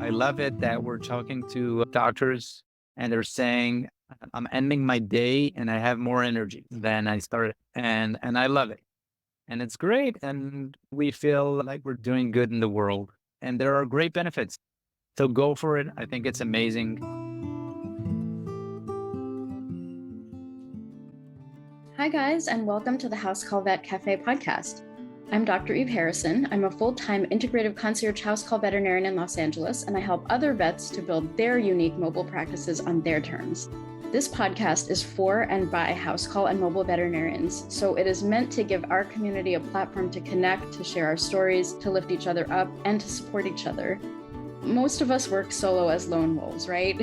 I love it that we're talking to doctors and they're saying, I'm ending my day and I have more energy than I started. And I love it. And it's great. And we feel like we're doing good in the world. And there are great benefits. So go for it. I think it's amazing. Hi, guys, and welcome to the House Call Vet Cafe podcast. I'm Dr. Eve Harrison. I'm a full-time integrative concierge house call veterinarian in Los Angeles, and I help other vets to build their unique mobile practices on their terms. This podcast is for and by house call and mobile veterinarians, so it is meant to give our community a platform to connect, to share our stories, to lift each other up, and to support each other. Most of us work solo as lone wolves, right?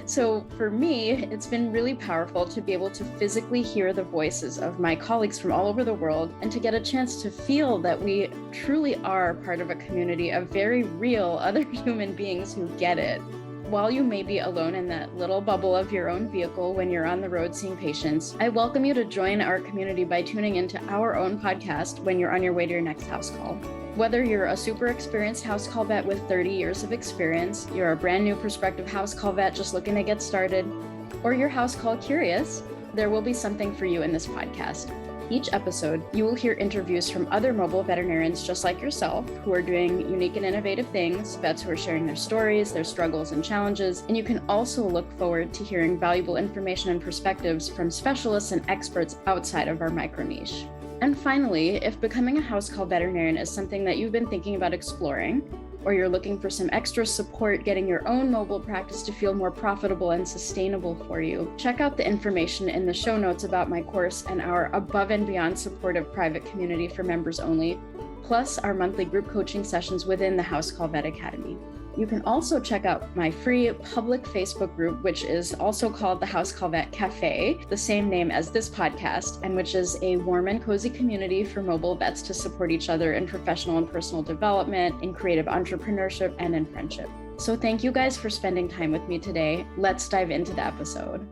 So for me, it's been really powerful to be able to physically hear the voices of my colleagues from all over the world and to get a chance to feel that we truly are part of a community of very real other human beings who get it. While you may be alone in that little bubble of your own vehicle when you're on the road seeing patients, I welcome you to join our community by tuning into our own podcast when you're on your way to your next house call. Whether you're a super experienced house call vet with 30 years of experience, you're a brand new prospective house call vet just looking to get started, or you're house call curious, there will be something for you in this podcast. Each episode, you will hear interviews from other mobile veterinarians just like yourself who are doing unique and innovative things, vets who are sharing their stories, their struggles and challenges, and you can also look forward to hearing valuable information and perspectives from specialists and experts outside of our micro niche. And finally, if becoming a house call veterinarian is something that you've been thinking about exploring, or you're looking for some extra support getting your own mobile practice to feel more profitable and sustainable for you, check out the information in the show notes about my course and our above and beyond supportive private community for members only, plus our monthly group coaching sessions within the House Call Vet Academy. You can also check out my free public Facebook group, which is also called the House Call Vet Cafe, the same name as this podcast, and which is a warm and cozy community for mobile vets to support each other in professional and personal development, in creative entrepreneurship, and in friendship. So thank you guys for spending time with me today. Let's dive into the episode.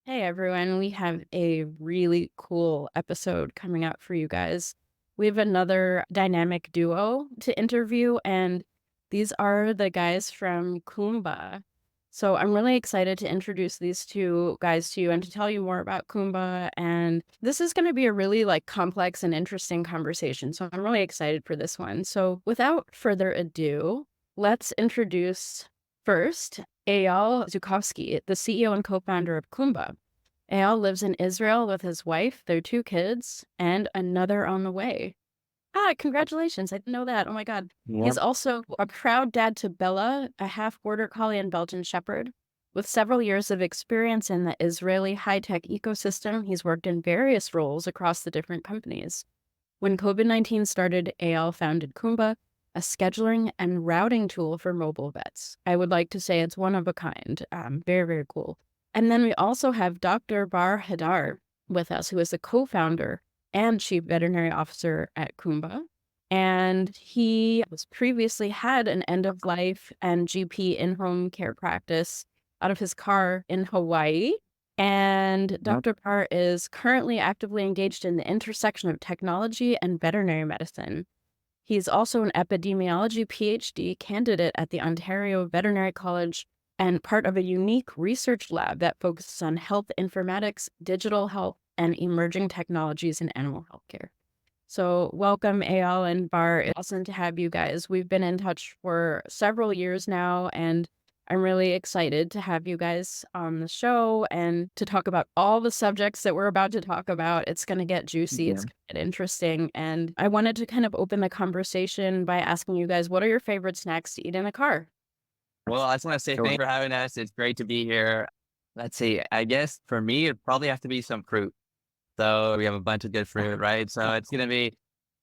Hey everyone, we have a really cool episode coming out for you guys. We have another dynamic duo to interview, and these are the guys from Kumba. So I'm really excited to introduce these two guys to you and to tell you more about Kumba. And this is going to be a really complex and interesting conversation. So I'm really excited for this one. So without further ado, let's introduce first Eyal Zukovsky, the CEO and co-founder of Kumba. Eyal lives in Israel with his wife, their 2 kids, and another on the way. Congratulations. I didn't know that. Oh my God. Yep. He's also a proud dad to Bella, a half border collie and Belgian shepherd. With several years of experience in the Israeli high-tech ecosystem, he's worked in various roles across the different companies. When COVID-19 started, Eyal founded Kumba, a scheduling and routing tool for mobile vets. I would like to say it's one of a kind. Very, very cool. And then we also have Dr. Barr Hadar with us, who is the co-founder and chief veterinary officer at Kumba. And he was previously had an end-of-life and GP in-home care practice out of his car in Hawaii. And Dr. Barr is currently actively engaged in the intersection of technology and veterinary medicine. He's also an epidemiology PhD candidate at the Ontario Veterinary College and part of a unique research lab that focuses on health informatics, digital health, and emerging technologies in animal healthcare. So welcome, Eyal and Barr. It's awesome to have you guys. We've been in touch for several years now, and I'm really excited to have you guys on the show and to talk about all the subjects that we're about to talk about. It's going to get juicy. It's going to get interesting. And I wanted to kind of open the conversation by asking you guys, what are your favorite snacks to eat in a car? Well, I just want to say thanks for having us. It's great to be here. Let's see. I guess for me, it'd probably have to be some fruit. So we have a bunch of good fruit, right? So it's going to be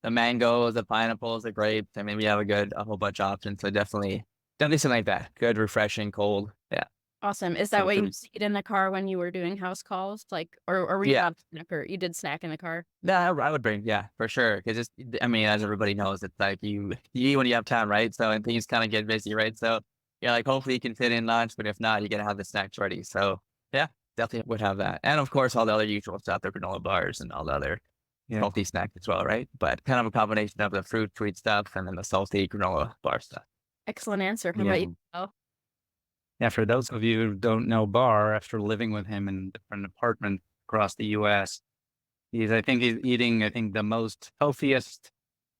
the mangoes, the pineapples, the grapes. I mean, we have a whole bunch of options. So definitely something like that. Good, refreshing, cold. Yeah. Awesome. Is that what you eat in the car when you were doing house calls? Or were you not a snacker? You did snack in the car? No, I would bring, for sure. Because as everybody knows, it's like you eat when you have time, right? So, and things kind of get busy, right? So, hopefully you can fit in lunch, but if not, you got to have the snacks ready. So, yeah. Definitely would have that. And of course, all the other usual stuff, the granola bars and all the other healthy snacks as well, right? But kind of a combination of the fruit, sweet stuff, and then the salty granola bar stuff. Excellent answer. How Yeah. about you? Oh, Yeah, for those of you who don't know Barr, after living with him in different apartments across the US, I think he's eating, the most healthiest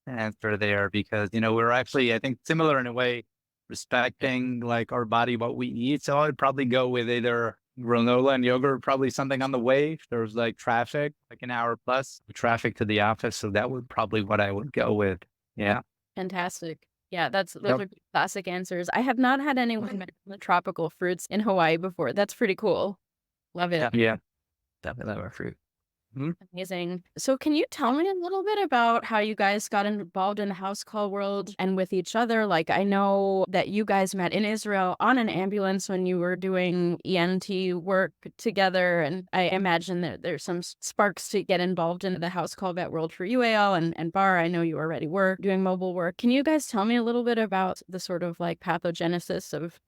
answer there because, we're actually, I think, similar in a way, respecting like our body, what we eat. So I would probably go with either granola and yogurt, probably something on the way. If there was like traffic, like an hour plus traffic to the office. So that would probably what I would go with. Yeah. fantastic. Yeah, those Yep. are good classic answers. I have not had anyone mention the tropical fruits in Hawaii before. That's pretty cool. Love it. Yeah. Definitely love our fruit. Amazing. So can you tell me a little bit about how you guys got involved in the house call world and with each other? Like, I know that you guys met in Israel on an ambulance when you were doing ENT work together. And I imagine that there's some sparks to get involved in the house call vet world for you, Eyal, and Barr. I know you already were doing mobile work. Can you guys tell me a little bit about the sort of like pathogenesis of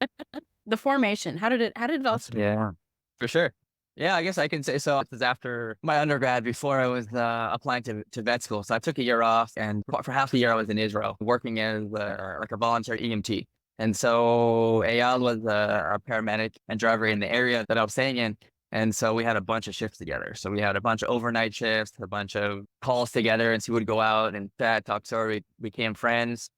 the formation? How did it all start? Yeah. For sure. Yeah, I guess I can say so. This is after my undergrad, before I was applying to vet school. So I took a year off, and for half a year I was in Israel working as like a volunteer EMT. And so Eyal was a paramedic and driver in the area that I was staying in. And so we had a bunch of shifts together. So we had a bunch of overnight shifts, a bunch of calls together, and so we would go out and chat, talk, so we became friends.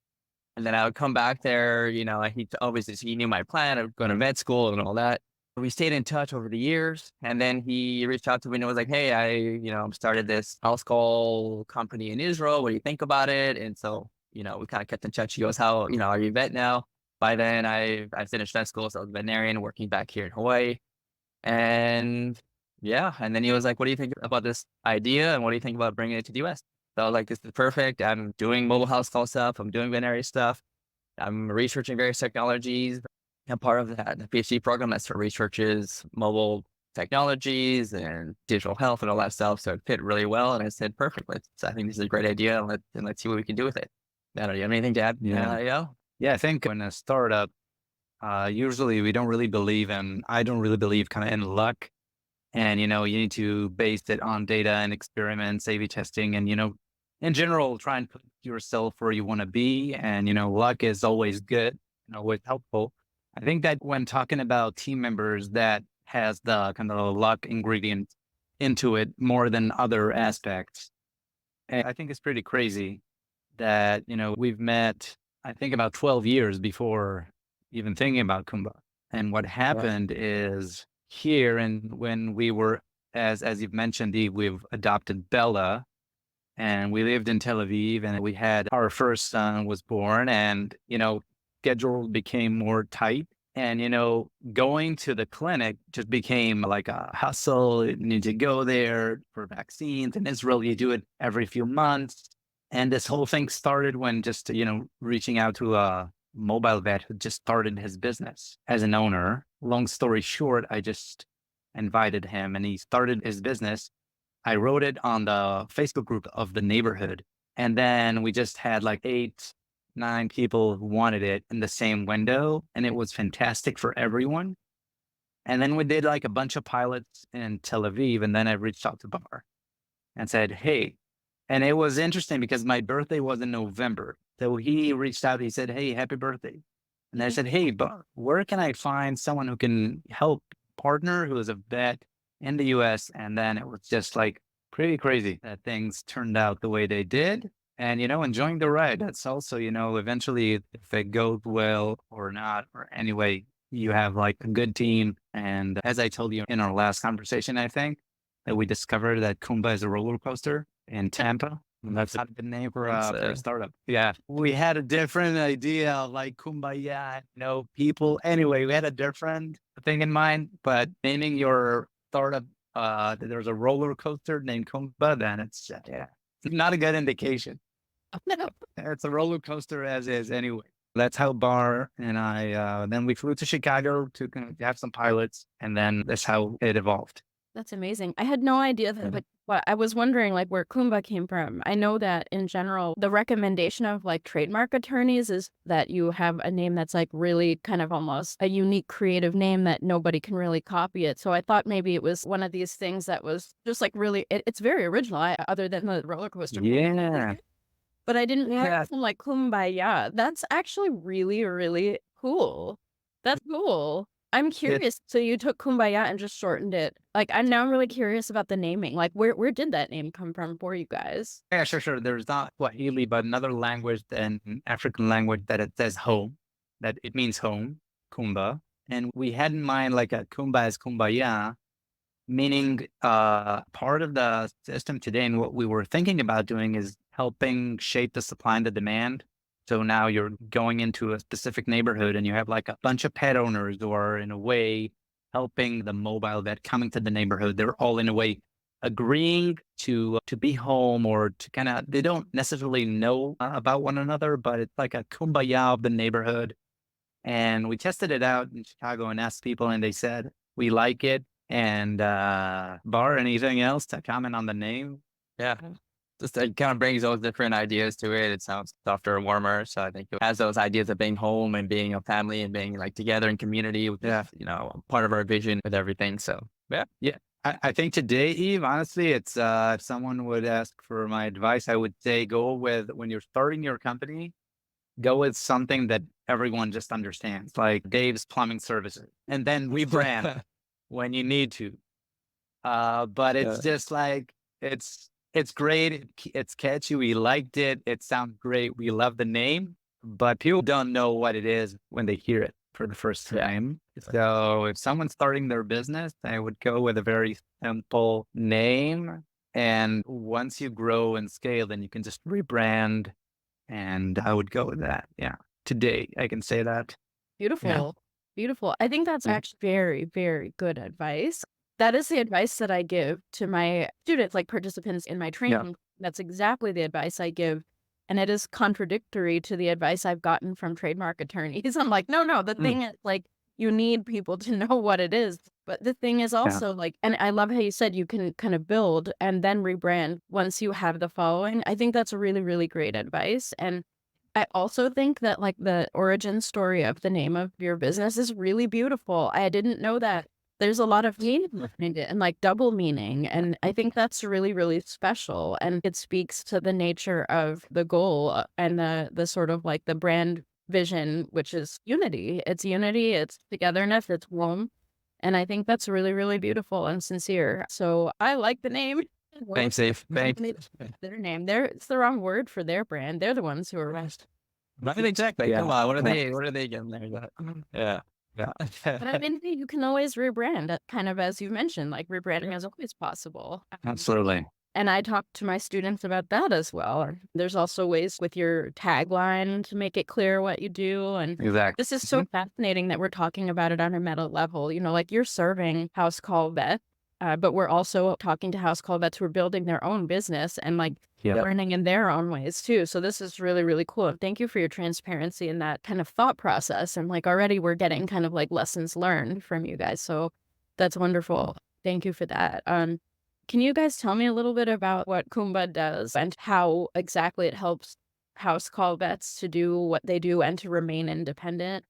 And then I would come back there, he knew my plan of going to vet school and all that. We stayed in touch over the years, and then he reached out to me and was like, "Hey, I started this house call company in Israel. What do you think about it?" And so, we kind of kept in touch. He goes, "How, are you a vet now?" By then, I finished vet school, so I was a veterinarian working back here in Hawaii. And yeah, and then he was like, "What do you think about this idea? And what do you think about bringing it to the US?" So I was like, "This is perfect. I'm doing mobile house call stuff. I'm doing veterinary stuff. I'm researching various technologies." And part of that, the PhD program, that's for researches, mobile technologies and digital health and all that stuff. So it fit really well. And I said, perfect. I think this is a great idea. And let's see what we can do with it. I don't know. Do you have anything to add? Yeah. Yeah. I think in a startup, usually I don't really believe kind of in luck. And, you need to base it on data and experiments, A/B testing, and, in general, try and put yourself where you want to be. And, luck is always good, always helpful. I think that when talking about team members, that has the kind of luck ingredient into it more than other aspects. And I think it's pretty crazy that, we've met, I think about 12 years before even thinking about Kumba. And what happened is here, and when we were, as you've mentioned, we've adopted Bella, and we lived in Tel Aviv, and we had our first son was born, and, schedule became more tight. And, going to the clinic just became like a hustle. You need to go there for vaccines. In Israel, you do it every few months. And this whole thing started when just, reaching out to a mobile vet who just started his business as an owner. Long story short, I just invited him and he started his business. I wrote it on the Facebook group of the neighborhood. And then we just had like 8-9 people who wanted it in the same window. And it was fantastic for everyone. And then we did like a bunch of pilots in Tel Aviv. And then I reached out to Barr and said, hey, and it was interesting because my birthday was in November. So he reached out, he said, hey, happy birthday. And I said, hey, Barr, where can I find someone who can help partner who is a vet in the US? And then it was just like pretty crazy that things turned out the way they did. And, enjoying the ride. That's also, eventually if it goes well or not, or anyway, you have like a good team. And as I told you in our last conversation, I think that we discovered that Kumba is a roller coaster in Tampa. And that's a good name for a startup. Yeah. We had a different idea like Kumbaya, people. Anyway, we had a different thing in mind, but naming your startup, there's a roller coaster named Kumba, then it's not a good indication. No. It's a roller coaster as is anyway. That's how Barr and I, then we flew to Chicago to have some pilots, and then that's how it evolved. That's amazing. I had no idea that, but I was wondering like where Kumba came from. I know that in general, the recommendation of like trademark attorneys is that you have a name that's like really kind of almost a unique creative name that nobody can really copy it. So I thought maybe it was one of these things that was just like really, it's very original other than the roller coaster. Yeah. but I didn't know like Kumbaya. That's actually really, really cool. That's cool. I'm curious. So you took Kumbaya and just shortened it. Like I'm really curious about the naming. Like where did that name come from for you guys? Yeah, sure. There's not Swahili, but another language, an African language that it says home, that it means home, Kumba. And we had in mind like a Kumba is Kumbaya, meaning part of the system today. And what we were thinking about doing is helping shape the supply and the demand. So now you're going into a specific neighborhood and you have like a bunch of pet owners who are in a way helping the mobile vet coming to the neighborhood. They're all in a way agreeing to be home or to kind of, they don't necessarily know about one another, but it's like a kumbaya of the neighborhood. And we tested it out in Chicago and asked people, and they said, we like it. And Barr, anything else to comment on the name? Yeah. Just it kind of brings those different ideas to it. It sounds softer and warmer. So I think it has those ideas of being home and being a family and being like together in community, which is, part of our vision with everything. So Yeah. I think today, Eve, honestly, it's if someone would ask for my advice, I would say go with, when you're starting your company, go with something that everyone just understands, like Dave's Plumbing Services, and then rebrand when you need to. But it's just like, it's great. It's catchy. We liked it. It sounds great. We love the name, but people don't know what it is when they hear it for the first time. So if someone's starting their business, I would go with a very simple name. And once you grow and scale, then you can just rebrand. And I would go with that. Yeah. Today, I can say that. Beautiful. Yeah. Beautiful. I think that's actually very, very good advice. That is the advice that I give to my students, like participants in my training. That's exactly the advice I give. And it is contradictory to the advice I've gotten from trademark attorneys. I'm like, no, the thing is like, you need people to know what it is. But the thing is also like, and I love how you said you can kind of build and then rebrand once you have the following. I think that's a really, really great advice. And I also think that like the origin story of the name of your business is really beautiful. I didn't know that. There's a lot of meaning behind it and like double meaning. And I think that's really, really special. And it speaks to the nature of the goal and the sort of like the brand vision, which is unity. It's unity, it's togetherness, it's warmth. And I think that's really, really beautiful and sincere. So I like the name. thanks, Dave. Thanks. Their name. It's the wrong word for their brand. They're the ones who are rest. Not exactly. Yeah. Come on. What are they getting there? Yeah. But I mean, you can always rebrand, kind of as you mentioned, like rebranding is always possible. Absolutely. And I talk to my students about that as well. There's also ways with your tagline to make it clear what you do. And Exactly. this is so fascinating that we're talking about it on a meta level. You know, like you're serving house call vets, but we're also talking to house call vets who are building their own business and like learning in their own ways too. So this is really, really cool. Thank you for your transparency in that kind of thought process. And like already we're getting kind of like lessons learned from you guys. So that's wonderful. Thank you for that. Can you guys tell me a little bit about what Kumba does and how exactly it helps house call vets to do what they do and to remain independent?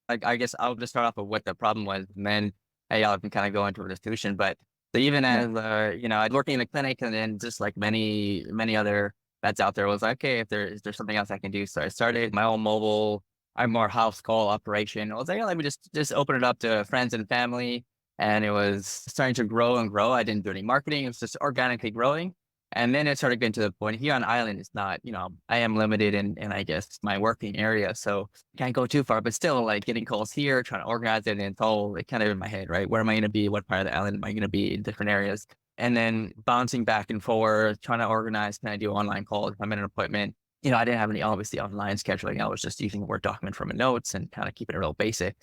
I guess I'll just start off with what the problem was, and then y'all can kind of go into the solution. But so even as I was working in a clinic, and then just like many other vets out there, was like, okay, if there's something else I can do. So I started my own mobile, more house call operation. I was like, let me just open it up to friends and family, and it was starting to grow and grow. I didn't do any marketing; it was just organically growing. And then it started getting to the point here on island, it's not, I am limited in I guess my working area. So can't go too far, but still like getting calls here, trying to organize it. And it's all like kind of in my head, right? Where am I going to be? What part of the island am I going to be in different areas? And then bouncing back and forth, trying to organize, can I do online calls? If I'm in an appointment, I didn't have any, obviously online scheduling. I was just using a Word document from a notes and kind of keeping it real basic.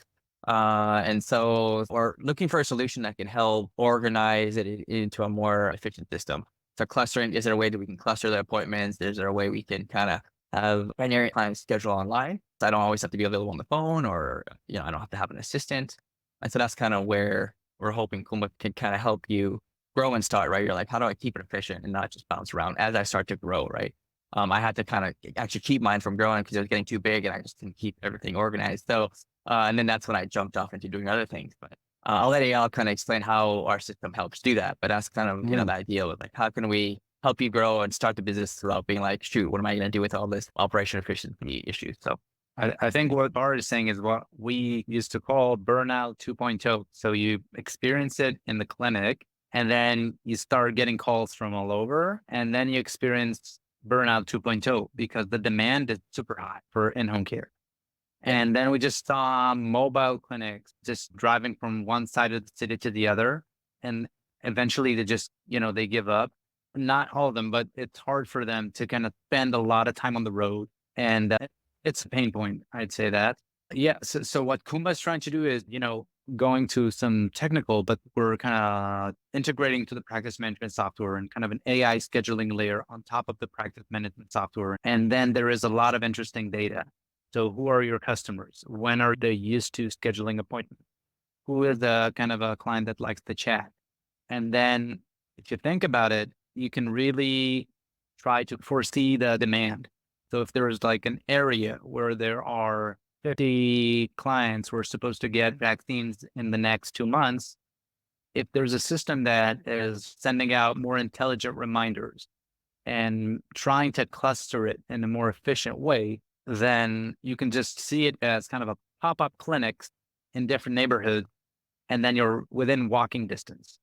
And so we're looking for a solution that can help organize it into a more efficient system. So clustering, is there a way that we can cluster the appointments? Is there a way we can kind of have primary client schedule online? So I don't always have to be available on the phone, or, I don't have to have an assistant. And so that's kind of where we're hoping Kumba can kind of help you grow and start, right? You're like, how do I keep it efficient and not just bounce around as I start to grow, right? I had to kind of actually keep mine from growing because it was getting too big and I just didn't keep everything organized. So, and then that's when I jumped off into doing other things. But I'll let Eyal kind of explain how our system helps do that. But that's kind of, the idea of like, how can we help you grow and start the business without being like, shoot, what am I going to do with all this operation efficiency issues? So I think what Barr is saying is what we used to call burnout 2.0. So you experience it in the clinic, and then you start getting calls from all over, and then you experience burnout 2.0 because the demand is super high for in-home care. And then we just saw mobile clinics just driving from one side of the city to the other. And eventually they just, they give up. Not all of them, but it's hard for them to kind of spend a lot of time on the road. And it's a pain point, I'd say that. Yeah. So what Kumba is trying to do is, going to some technical, but we're kind of integrating to the practice management software and kind of an AI scheduling layer on top of the practice management software. And then there is a lot of interesting data. So who are your customers? When are they used to scheduling appointments? Who is the kind of a client that likes to chat? And then if you think about it, you can really try to foresee the demand. So if there is like an area where there are 50 clients who are supposed to get vaccines in the next 2 months, if there's a system that is sending out more intelligent reminders and trying to cluster it in a more efficient way, then you can just see it as kind of a pop-up clinics in different neighborhoods, and then you're within walking distance.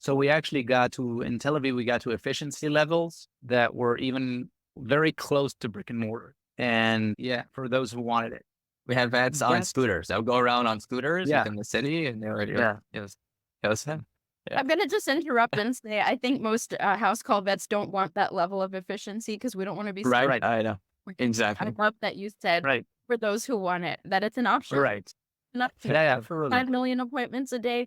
So we actually in Tel Aviv, we got to efficiency levels that were even very close to brick and mortar. And yeah, for those who wanted it. We had vets on scooters. I would go around on scooters within the city, and they were, it was fun. Yeah. I'm going to just interrupt and say, I think most house call vets don't want that level of efficiency because we don't want to be right. I know. Exactly. I love that you said for those who want it, that it's an option. Right. Not for 5 million appointments a day.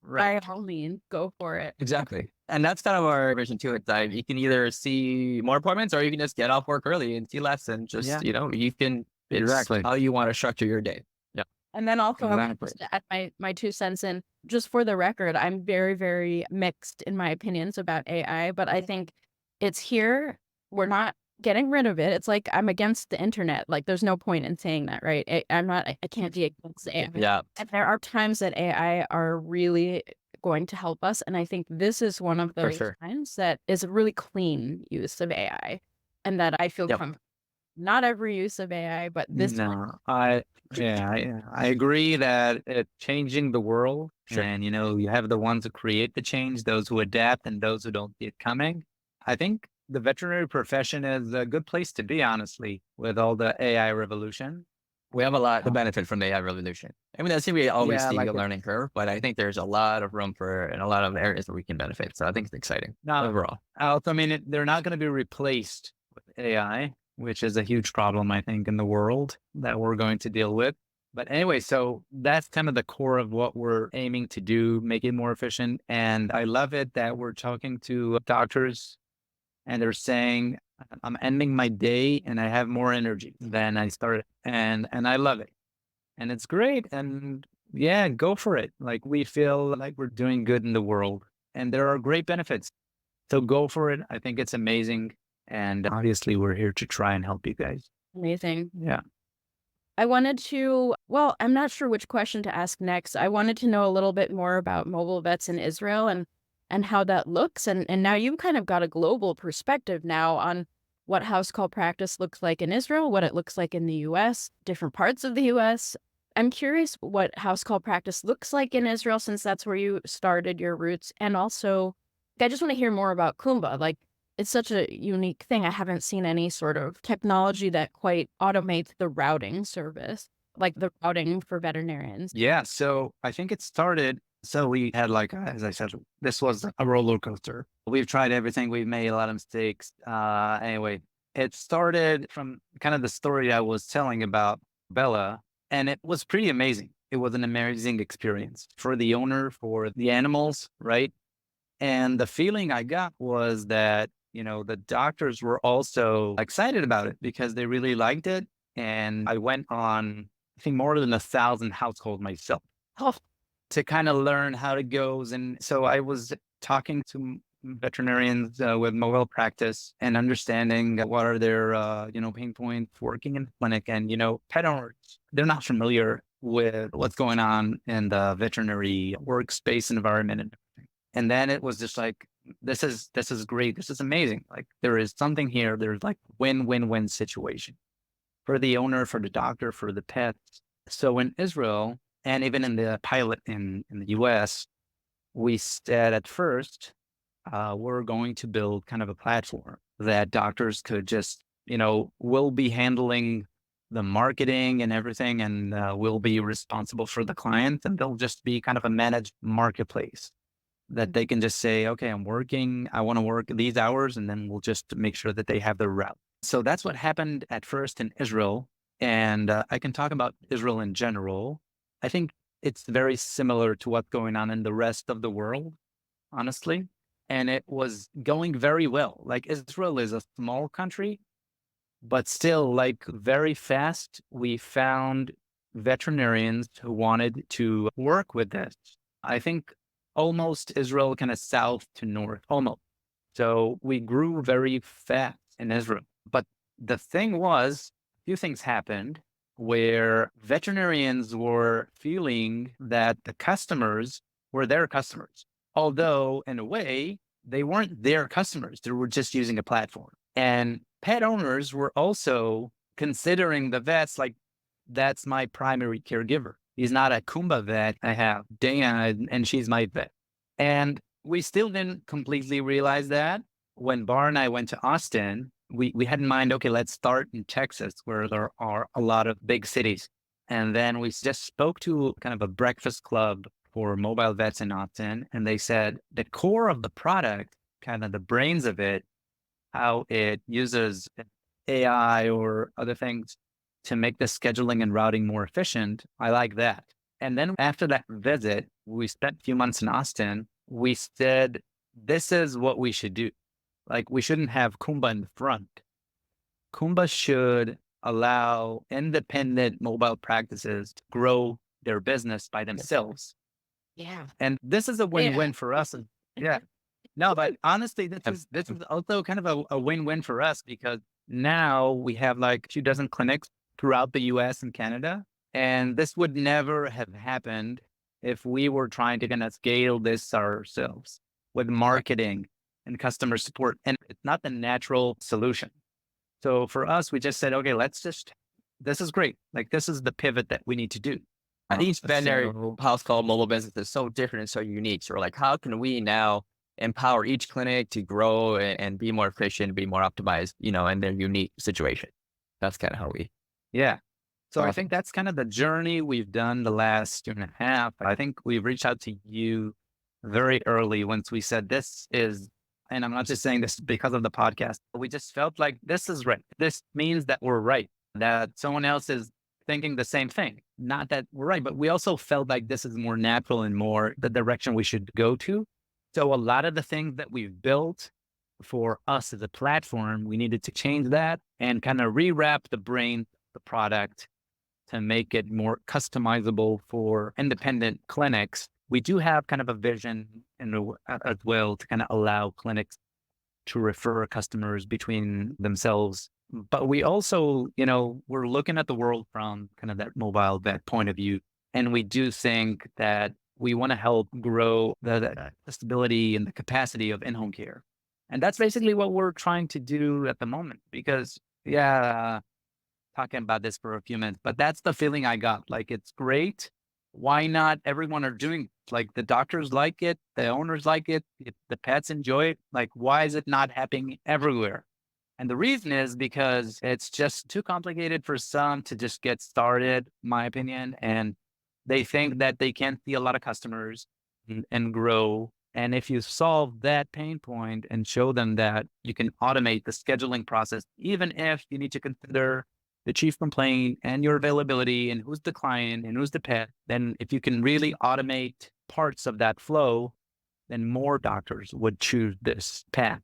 By all means, go for it. Exactly. And that's kind of our vision too. It's like you can either see more appointments or you can just get off work early and see less and just, you can, exactly how you want to structure your day. Yeah. And then also I want to add my 2 cents in. Just for the record, I'm very, very mixed in my opinions about AI, but I think it's here. We're not getting rid of it. It's like I'm against the internet. Like there's no point in saying that, right? I can't be against AI. Yeah. And there are times that AI are really going to help us. And I think this is one of those times that is a really clean use of AI and that I feel comfortable. Not every use of AI, but this one. I agree that it's changing the world. And, you have the ones who create the change, those who adapt and those who don't see it coming. I think the veterinary profession is a good place to be, honestly, with all the AI revolution. We have a lot to benefit from the AI revolution. I mean, I think we always see a learning curve, but I think there's a lot of room in a lot of areas where we can benefit. So I think it's exciting overall. Also, they're not going to be replaced with AI, which is a huge problem, I think, in the world that we're going to deal with. But anyway, so that's kind of the core of what we're aiming to do, make it more efficient. And I love it that we're talking to doctors and they're saying, I'm ending my day and I have more energy than I started. And I love it. And it's great. And yeah, go for it. Like we feel like we're doing good in the world and there are great benefits. So go for it. I think it's amazing. And obviously we're here to try and help you guys. Amazing. Yeah. I wanted to, I'm not sure which question to ask next. I wanted to know a little bit more about mobile vets in Israel and how that looks. And now you've kind of got a global perspective now on what house call practice looks like in Israel, what it looks like in the US, different parts of the US. I'm curious what house call practice looks like in Israel, since that's where you started your roots. And also, I just want to hear more about Kumba. Like, it's such a unique thing. I haven't seen any sort of technology that quite automates the routing service, like the routing for veterinarians. Yeah. So I think it started. So we had as I said, this was a roller coaster. We've tried everything. We've made a lot of mistakes. Anyway, it started from kind of the story I was telling about Bella, and it was pretty amazing. It was an amazing experience for the owner, for the animals, right? And the feeling I got was that, the doctors were also excited about it because they really liked it. And I went on, I think, more than 1,000 households myself to kind of learn how it goes. And so I was talking to veterinarians with mobile practice and understanding what are their, pain points working in the clinic. And, pet owners, they're not familiar with what's going on in the veterinary workspace environment and everything. And then it was just like, this is great. This is amazing. Like there is something here. There's like win-win-win situation for the owner, for the doctor, for the pet. So in Israel, and even in the pilot in the US, we said at first, we're going to build kind of a platform that doctors could just, we'll be handling the marketing and everything, and we'll be responsible for the client, and they'll just be kind of a managed marketplace that they can just say, okay, I want to work these hours, and then we'll just make sure that they have the route. So that's what happened at first in Israel. And I can talk about Israel in general. I think it's very similar to what's going on in the rest of the world, honestly. And it was going very well. Like Israel is a small country, but still like very fast, we found veterinarians who wanted to work with this. I think almost Israel kind of south to north, almost. So we grew very fast in Israel. But the thing was, a few things happened where veterinarians were feeling that the customers were their customers. Although in a way, they weren't their customers. They were just using a platform. And pet owners were also considering the vets like, that's my primary caregiver. He's not a Kumba vet. I have Dana and she's my vet. And we still didn't completely realize that. When Barr and I went to Austin, we had in mind, okay, let's start in Texas where there are a lot of big cities. And then we just spoke to kind of a breakfast club for mobile vets in Austin. And they said the core of the product, kind of the brains of it, how it uses AI or other things to make the scheduling and routing more efficient. I like that. And then after that visit, we spent a few months in Austin. We said, this is what we should do. Like we shouldn't have Kumba in the front. Kumba should allow independent mobile practices to grow their business by themselves. Yeah. And this is a win-win for us. Yeah. No, but honestly, this is also kind of a win-win for us because now we have like 24 clinics throughout the US and Canada. And this would never have happened if we were trying to kind of scale this ourselves with marketing and customer support. And it's not the natural solution. So for us, we just said, okay, this is great. Like this is the pivot that we need to do. Each veterinary house call mobile business is so different and so unique. So we're like, how can we now empower each clinic to grow and be more efficient, be more optimized, in their unique situation? That's kind of how we. Yeah. So I Awesome. think that's kind of the journey we've done the last year and a half. I think we've reached out to you very early once we said this is, and I'm not just saying this because of the podcast, but we just felt like this is right. This means that we're right, that someone else is thinking the same thing. Not that we're right, but we also felt like this is more natural and more the direction we should go to. So a lot of the things that we've built for us as a platform, we needed to change that and kind of rewrap the brain, the product to make it more customizable for independent clinics. We do have kind of a vision as well to kind of allow clinics to refer customers between themselves. But we also, we're looking at the world from kind of that mobile vet point of view. And we do think that we want to help grow the stability and the capacity of in-home care. And that's basically what we're trying to do at the moment because, talking about this for a few minutes, but that's the feeling I got. Like, it's great. Why not everyone are doing it? Like the doctors like it, the owners like it, the pets enjoy it. Like, why is it not happening everywhere? And the reason is because it's just too complicated for some to just get started, my opinion. And they think that they can't see a lot of customers and grow. And if you solve that pain point and show them that you can automate the scheduling process, even if you need to consider the chief complaint and your availability and who's the client and who's the pet, then if you can really automate parts of that flow, then more doctors would choose this path.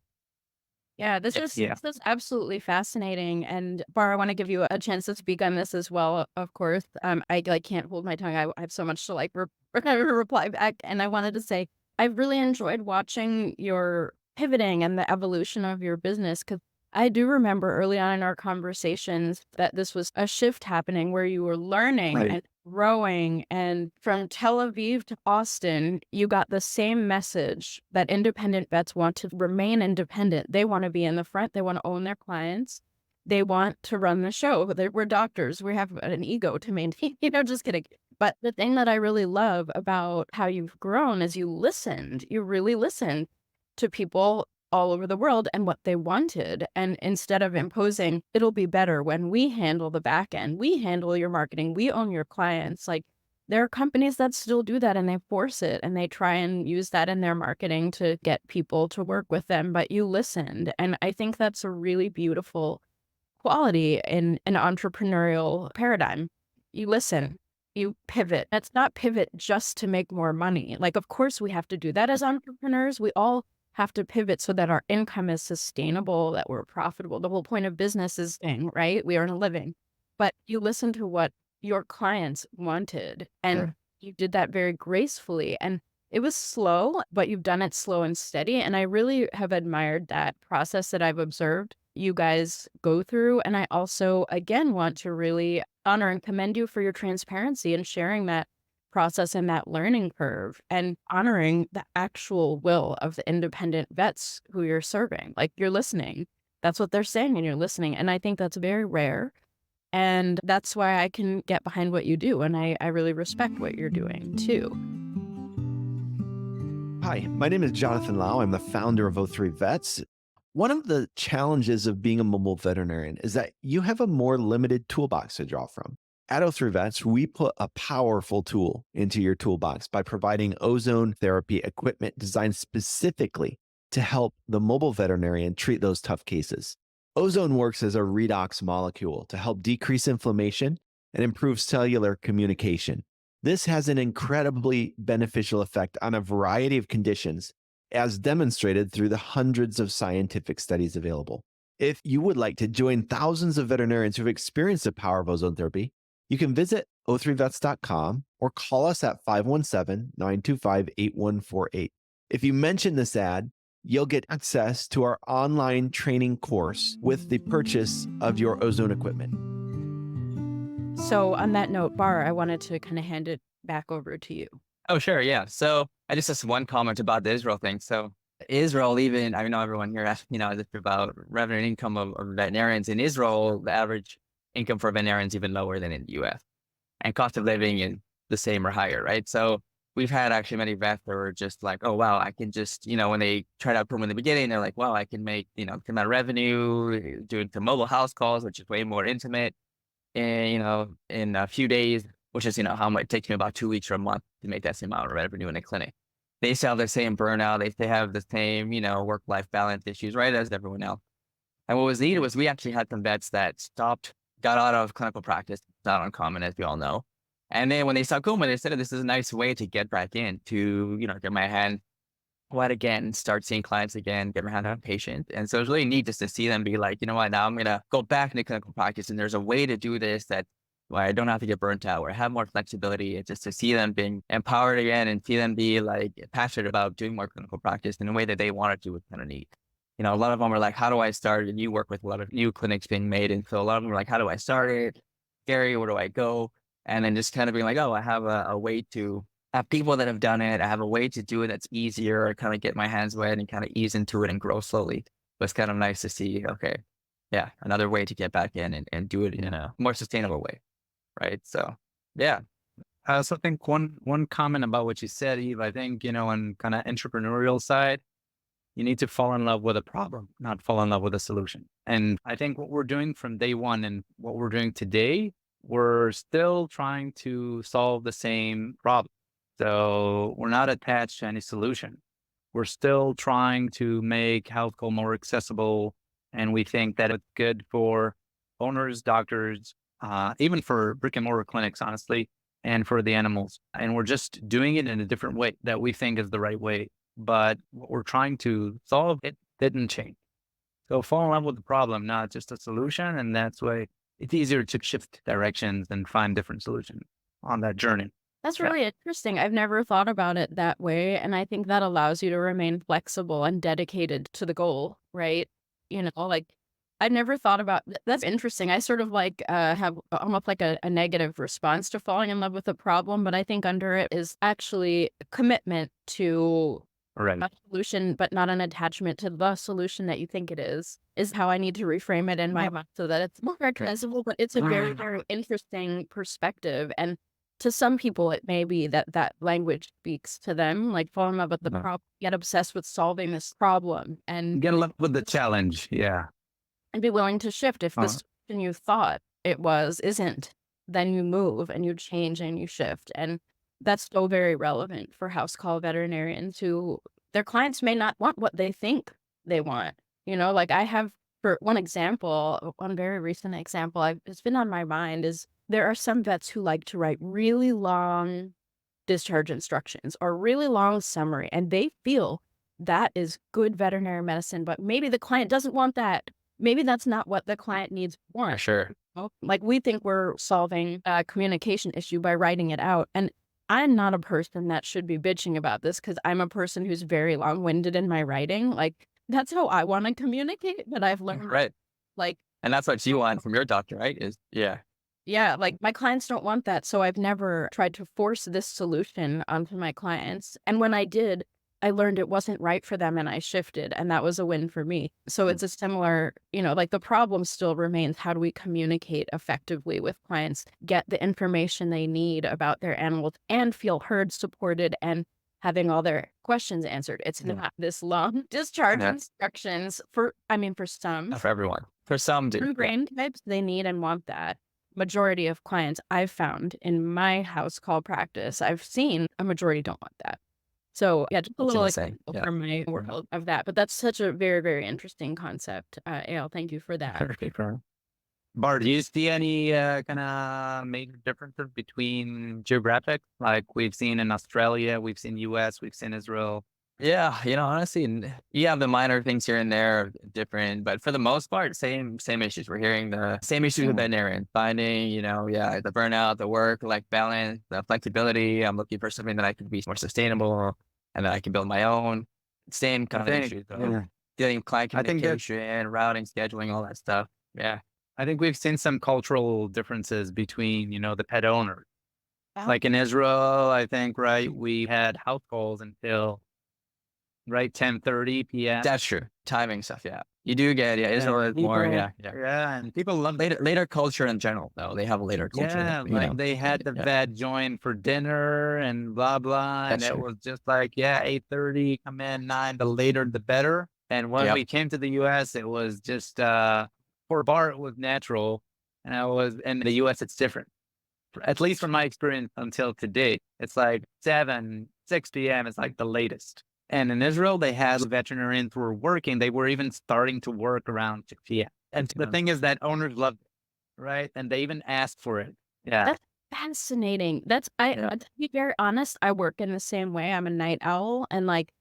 Yeah, this is absolutely fascinating. And Barr, I want to give you a chance to speak on this as well. Of course, I can't hold my tongue. I have so much to reply back. And I wanted to say, I've really enjoyed watching your pivoting and the evolution of your business because I do remember early on in our conversations that this was a shift happening where you were learning Right. and growing. And from Tel Aviv to Austin, you got the same message that independent vets want to remain independent. They want to be in the front. They want to own their clients. They want to run the show. We're doctors. We have an ego to maintain, just kidding. But the thing that I really love about how you've grown is you listened. You really listened to people all over the world and what they wanted. And instead of imposing, it'll be better when we handle the back end, we handle your marketing, we own your clients. Like, there are companies that still do that and they force it and they try and use that in their marketing to get people to work with them. But you listened. And I think that's a really beautiful quality in an entrepreneurial paradigm. You listen. You pivot. That's not pivot just to make more money. Like, of course, we have to do that as entrepreneurs. We all have to pivot so that our income is sustainable, that we're profitable. The whole point of business is right? We earn a living. But you listen to what your clients wanted, and you did that very gracefully. And it was slow, but you've done it slow and steady. And I really have admired that process that I've observed you guys go through. And I also, again, want to really honor and commend you for your transparency and sharing that process and that learning curve and honoring the actual will of the independent vets who you're serving. Like, you're listening. That's what they're saying, and you're listening. And I think that's very rare. And that's why I can get behind what you do. And I really respect what you're doing too. Hi, my name is Jonathan Lau. I'm the founder of O3 Vets. One of the challenges of being a mobile veterinarian is that you have a more limited toolbox to draw from. At O3 Vets, we put a powerful tool into your toolbox by providing ozone therapy equipment designed specifically to help the mobile veterinarian treat those tough cases. Ozone works as a redox molecule to help decrease inflammation and improve cellular communication. This has an incredibly beneficial effect on a variety of conditions, as demonstrated through the hundreds of scientific studies available. If you would like to join thousands of veterinarians who've experienced the power of ozone therapy, you can visit o3vets.com or call us at 517-925-8148. If you mention this ad, you'll get access to our online training course with the purchase of your ozone equipment. So on that note, Barr, I wanted to kind of hand it back over to you. Oh, sure. Yeah. So I just have one comment about the Israel thing. So Israel, even, I know everyone here asks, about revenue and income of veterinarians. In Israel, the average income for veterinarians is even lower than in the US. And cost of living is the same or higher, right? So we've had actually many vets that were just like, oh, wow, I can just, when they tried out from in the beginning, they're like, wow, I can make, the amount of revenue doing some mobile house calls, which is way more intimate. And, in a few days, which is, how much it takes me about 2 weeks or a month to make that same amount of revenue in a clinic. They still have the same burnout. They have the same, work-life balance issues, right, as everyone else. And what was neat was we actually had some vets that got out of clinical practice. It's not uncommon, as we all know. And then when they saw Kumba, they said, this is a nice way to get back in, to, get my hand wet again, start seeing clients again, get my hand on patients. And so it was really neat just to see them be like, you know what, now I'm going to go back into clinical practice. And there's a way to do this that where I don't have to get burnt out, where I have more flexibility. And just to see them being empowered again and see them be like passionate about doing more clinical practice in a way that they wanted to was kind of neat. A lot of them are like, how do I start? And you work with a lot of new clinics being made. And so a lot of them are like, how do I start it? Gary, where do I go? And then just kind of being like, oh, I have a way to have people that have done it. I have a way to do it that's easier. I kind of get my hands wet and kind of ease into it and grow slowly. But it's kind of nice to see, okay, yeah, another way to get back in and do it in a more sustainable way. Right. So, yeah. I also think one comment about what you said, Eve, I think, on kind of entrepreneurial side, you need to fall in love with a problem, not fall in love with a solution. And I think what we're doing from day one and what we're doing today, we're still trying to solve the same problem. So we're not attached to any solution. We're still trying to make healthcare more accessible. And we think that it's good for owners, doctors, even for brick and mortar clinics, honestly, and for the animals. And we're just doing it in a different way that we think is the right way. But what we're trying to solve, it didn't change. So fall in love with the problem, not just a solution. And that's why it's easier to shift directions and find different solutions on that journey. That's really interesting. I've never thought about it that way. And I think that allows you to remain flexible and dedicated to the goal, right? Like, I never thought about that's interesting. I sort of like have almost like a negative response to falling in love with a problem, but I think under it is actually commitment to Right. a solution, but not an attachment to the solution that you think it is how I need to reframe it in my mind so that it's more recognizable, but it's a very, very interesting perspective. And to some people, it may be that that language speaks to them, like fall in love with the problem, get obsessed with solving this problem, and Get in love with the challenge. Yeah. be willing to shift. If the Uh-huh. solution you thought it was isn't, then you move and you change and you shift. And that's so very relevant for house call veterinarians who their clients may not want what they think they want. Like I have, for one example, one very recent example, it's been on my mind is there are some vets who like to write really long discharge instructions or really long summary, and they feel that is good veterinary medicine, but maybe the client doesn't want that. Maybe that's not what the client needs or For wants. sure. Like we think we're solving a communication issue by writing it out. And I'm not a person that should be bitching about this because I'm a person who's very long-winded in my writing. Like that's how I want to communicate, but I've learned Right. like, And that's what you want from your doctor, right? yeah, like my clients don't want that. So I've never tried to force this solution onto my clients. And when I did, I learned it wasn't right for them and I shifted, and that was a win for me. So it's a similar, like the problem still remains. How do we communicate effectively with clients, get the information they need about their animals and feel heard, supported, and having all their questions answered? It's not this long discharge Yeah. instructions for some. Not for everyone. For some, do. True brain types, they need and want that. Majority of clients I've found in my house call practice, I've seen a majority don't want that. So yeah, just a little insane. example from my world of that. But that's such a very, very interesting concept. Eyal, thank you for that. Bart, do you see any kind of major differences between geographic? Like we've seen in Australia, we've seen US, we've seen Israel. Yeah, honestly, you have the minor things here and there different, but for the most part, same issues. We're hearing the same issues with veterinarians, finding, the burnout, the work-life balance, the flexibility. I'm looking for something that I can be more sustainable and that I can build my own. Same kind of issues, though. Dealing with client I think that- communication, routing, scheduling, all that stuff. Yeah. I think we've seen some cultural differences between, the pet owners. Like in Israel, I think, right, we had house calls until 10:30 p.m. That's true. Timing stuff, yeah. You do get, Israel is more, yeah. Yeah, and people love Later culture in general, though. They have a later culture. Yeah, like they had the vet join for dinner and blah blah, and That's it true. was just like 8:30, come in 9, the later the better. And when Yep. we came to the U.S., it was just for Bart it was natural, and in the U.S. it's different. At least from my experience until today, it's like 6 p.m. is like the latest. And in Israel, they had veterinarians who were working. They were even starting to work around 6 p.m. And the thing is that owners loved it, right? And they even asked for it. Yeah. That's fascinating. To be very honest, I work in the same way. I'm a night owl, and like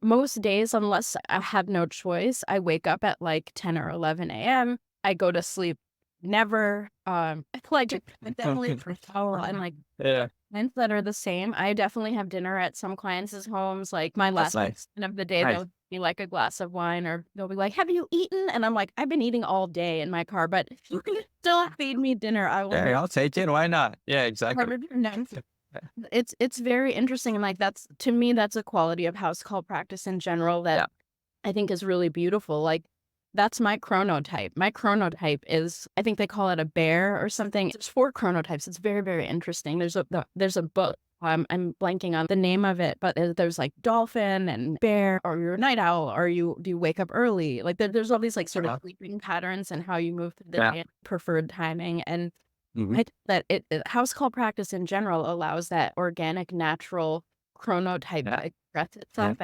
most days, unless I have no choice, I wake up at like 10 or 11 a.m. I go to sleep never. I definitely and like Yeah. clients that are the same. I definitely have dinner at some clients' homes. Like my That's last nice. of the day, Nice. they'll be like a glass of wine, or they'll be like, "Have you eaten?" And I'm like, "I've been eating all day in my car, but if you can still feed me dinner, I will." Hey, I'll take it. Why not? Yeah, exactly. It's very interesting, and like to me that's a quality of house call practice in general that I think is really beautiful. Like that's my chronotype. My chronotype is, I think they call it a bear or something. There's 4 chronotypes. It's very, very interesting. There's a book. I'm blanking on the name of it, but there's like dolphin and bear, or you're a night owl, or do you wake up early? Like there's all these like sort of sleeping patterns and how you move through the day, preferred timing. And I think that house call practice in general allows that organic, natural chronotype to express itself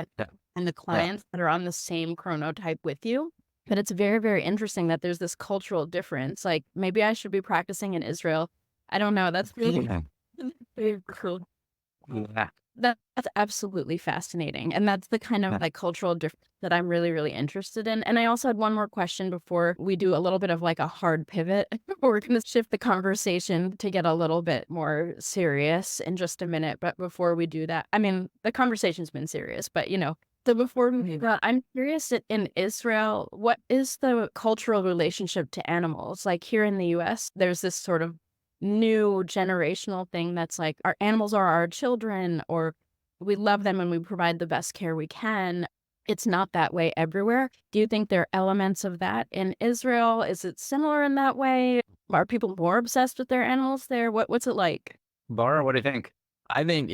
and the clients that are on the same chronotype with you. But it's very, very interesting that there's this cultural difference. Like maybe I should be practicing in Israel. I don't know. That's really very cool. Yeah. That's absolutely fascinating. And that's the kind of like cultural difference that I'm really, really interested in. And I also had one more question before we do a little bit of like a hard pivot. We're going to shift the conversation to get a little bit more serious in just a minute. But before we do that, I mean, the conversation's been serious, but So before we move on, I'm curious in Israel, what is the cultural relationship to animals? Like here in the US, there's this sort of new generational thing that's like our animals are our children, or we love them and we provide the best care we can. It's not that way everywhere. Do you think there are elements of that in Israel? Is it similar in that way? Are people more obsessed with their animals there? What's it like? Bar, what do you think? I think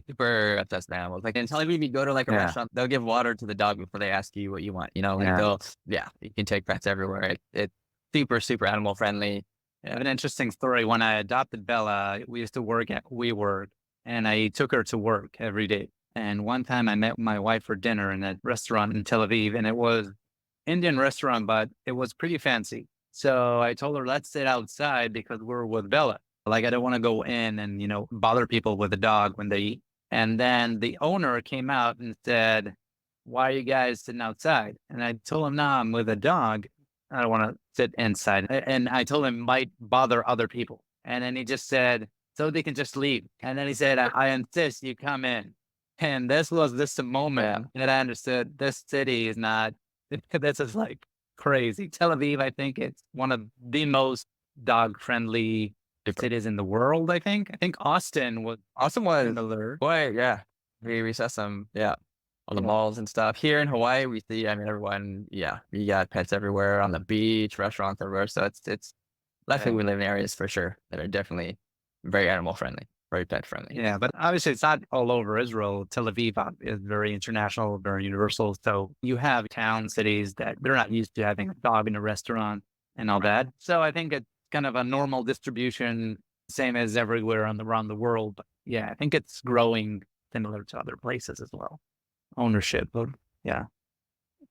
super obsessed with animals. Like in Tel Aviv, you go to like a Yeah. restaurant, they'll give water to the dog before they ask you what you want. You know, like Yeah. you can take pets everywhere. It's super, super animal friendly. I have an interesting story. When I adopted Bella, we used to work at WeWork, and I took her to work every day. And one time I met my wife for dinner in a restaurant in Tel Aviv, and it was Indian restaurant, but it was pretty fancy. So I told her, let's sit outside because we're with Bella. Like, I don't want to go in and, bother people with the dog when they eat. And then the owner came out and said, why are you guys sitting outside? And I told him, no, I'm with a dog. I don't want to sit inside. And I told him might bother other people. And then he just said, so they can just leave. And then he said, I insist you come in. And this was this moment that I understood this city is not, this is like crazy. Tel Aviv, I think it's one of the most dog friendly cities in the world. I think Austin was similar. Boy, yeah. We saw some, on the malls and stuff. Here in Hawaii, we see, everyone, you got pets everywhere on the beach, restaurants everywhere. So it's luckily we live in areas for sure that are definitely very animal friendly, very pet friendly. Yeah, but obviously it's not all over Israel. Tel Aviv is very international, very universal. So you have town cities that they're not used to having a dog in a restaurant and all that. So I think it's kind of a normal distribution, same as everywhere around the world. But yeah, I think it's growing similar to other places as well. Ownership, but yeah.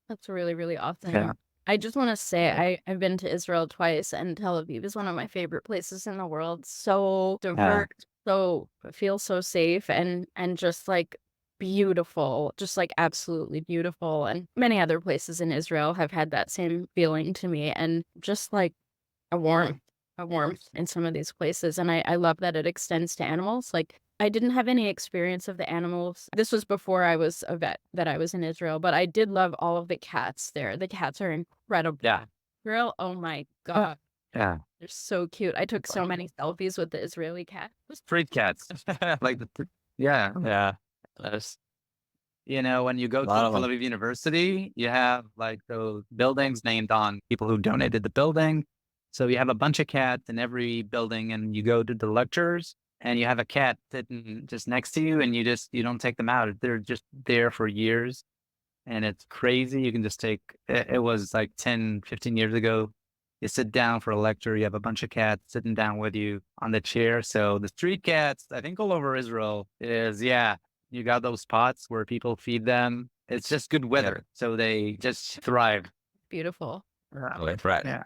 That's really, really awesome. Yeah. I just want to say I've been to Israel twice, and Tel Aviv is one of my favorite places in the world. So diverse, so feels so safe and just like beautiful, just like absolutely beautiful. And many other places in Israel have had that same feeling to me, and just like a warmth in some of these places. And I love that it extends to animals. Like I didn't have any experience of the animals. This was before I was a vet, that I was in Israel, but I did love all of the cats there. The cats are incredible. Yeah. Girl, oh my God. Yeah. They're so cute. I took so many selfies with the Israeli cat. Street cats. Like yeah. That's When you go to lot of Tel them. Aviv University, you have like those buildings named on people who donated the building. So you have a bunch of cats in every building, and you go to the lectures and you have a cat sitting just next to you, and you don't take them out. They're just there for years, and it's crazy. You can just it was like 10, 15 years ago. You sit down for a lecture, you have a bunch of cats sitting down with you on the chair. So the street cats, I think all over Israel you got those spots where people feed them. It's just good weather. So they just thrive. Beautiful. That's right. Yeah.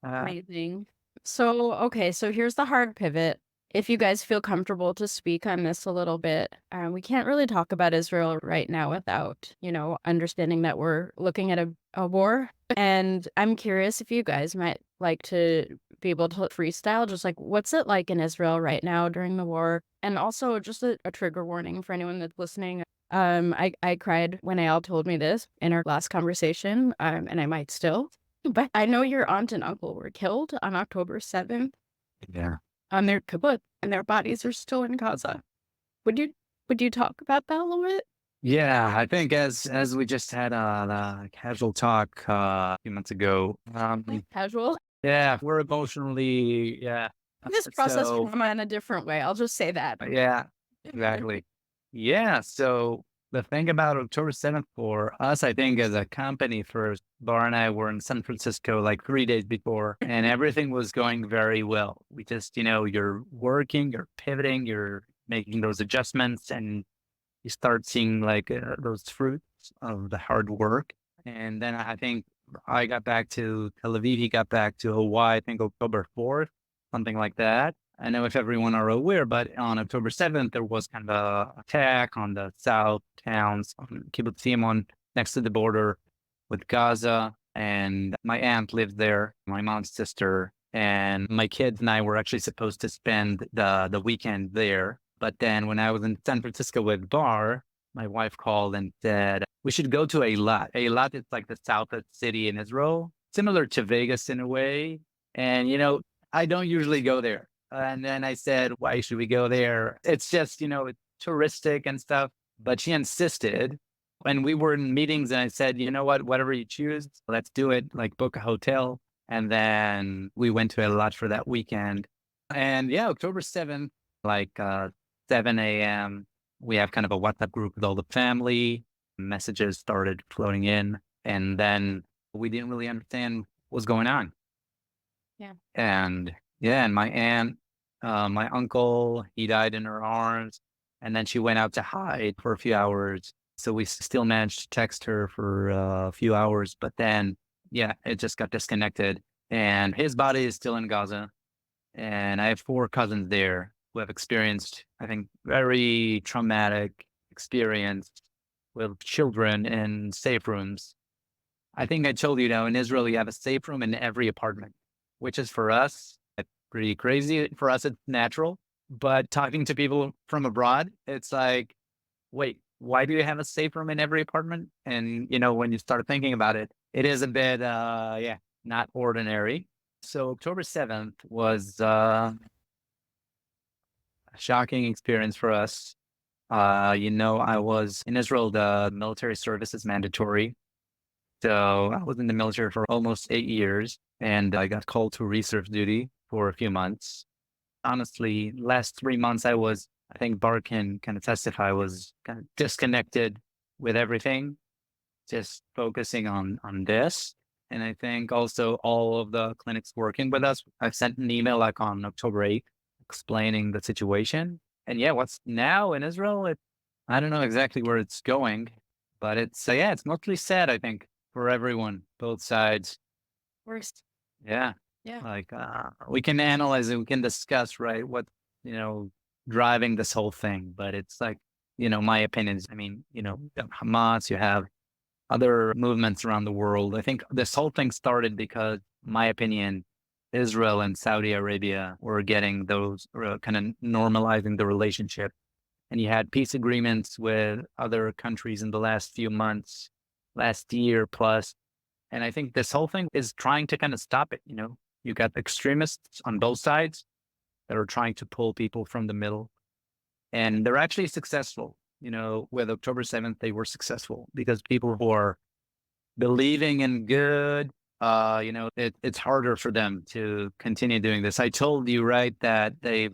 Amazing. So, okay, so here's the hard pivot. If you guys feel comfortable to speak on this a little bit, we can't really talk about Israel right now without, understanding that we're looking at a war. And I'm curious if you guys might like to be able to freestyle, just like what's it like in Israel right now during the war? And also just a trigger warning for anyone that's listening. I cried when Eyal told me this in our last conversation, and I might still. But I know your aunt and uncle were killed on October 7th Yeah. on their kibbutz, and their bodies are still in Gaza. Would you talk about that a little bit? Yeah, I think as we just had a casual talk a few months ago. Casual. Yeah, we're emotionally This process so trauma in a different way. I'll just say that. yeah, exactly. Yeah, so the thing about October 7th for us, I think as a company first, Barr and I were in San Francisco like 3 days before, and everything was going very well. We just, you're working, you're pivoting, you're making those adjustments, and you start seeing like those fruits of the hard work. And then I think I got back to Tel Aviv, he got back to Hawaii, I think October 4th, something like that. I know if everyone are aware, but on October 7th, there was kind of a attack on the south towns, on Kibbutz on next to the border with Gaza. And my aunt lived there, my mom's sister, and my kids and I were actually supposed to spend the weekend there. But then when I was in San Francisco with Barr, my wife called and said, we should go to Eilat. Eilat is like the southest city in Israel, similar to Vegas in a way. And, I don't usually go there. And then I said, why should we go there? It's just, it's touristic and stuff. But she insisted. And we were in meetings and I said, you know what, whatever you choose, let's do it, like book a hotel. And then we went to Eilat for that weekend. And yeah, October 7th, like 7 a.m., we have kind of a WhatsApp group with all the family. Messages started floating in. And then we didn't really understand what was going on. Yeah. And my aunt, my uncle, he died in her arms. And then she went out to hide for a few hours. So we still managed to text her for a few hours. But then, it just got disconnected. And his body is still in Gaza. And I have 4 cousins there who have experienced, I think, very traumatic experience with children in safe rooms. I think I told you now, in Israel, you have a safe room in every apartment, which is for us pretty crazy. For us, it's natural. But talking to people from abroad, it's like, wait, why do you have a safe room in every apartment? And, when you start thinking about it, it is a bit, not ordinary. So October 7th was a shocking experience for us. I was in Israel, the military service is mandatory. So I was in the military for almost 8 years, and I got called to reserve duty for a few months. Honestly, last 3 months I think Barr can kind of testify, was kind of disconnected with everything, just focusing on this. And I think also all of the clinics working with us, I've sent an email like on October 8th explaining the situation. And what's now in Israel, I don't know exactly where it's going, but it's mostly sad, I think, for everyone, both sides. Worst. Yeah. Yeah. Like, we can analyze it, we can discuss, right, what, driving this whole thing. But it's like, my opinions. I mean, you have Hamas, you have other movements around the world. I think this whole thing started because, my opinion, Israel and Saudi Arabia were getting those kind of normalizing the relationship. And you had peace agreements with other countries in the last few months, last year plus. And I think this whole thing is trying to kind of stop it. You got extremists on both sides that are trying to pull people from the middle. And they're actually successful. With October 7th, they were successful because people who are believing in good, it's harder for them to continue doing this. I told you, right, that they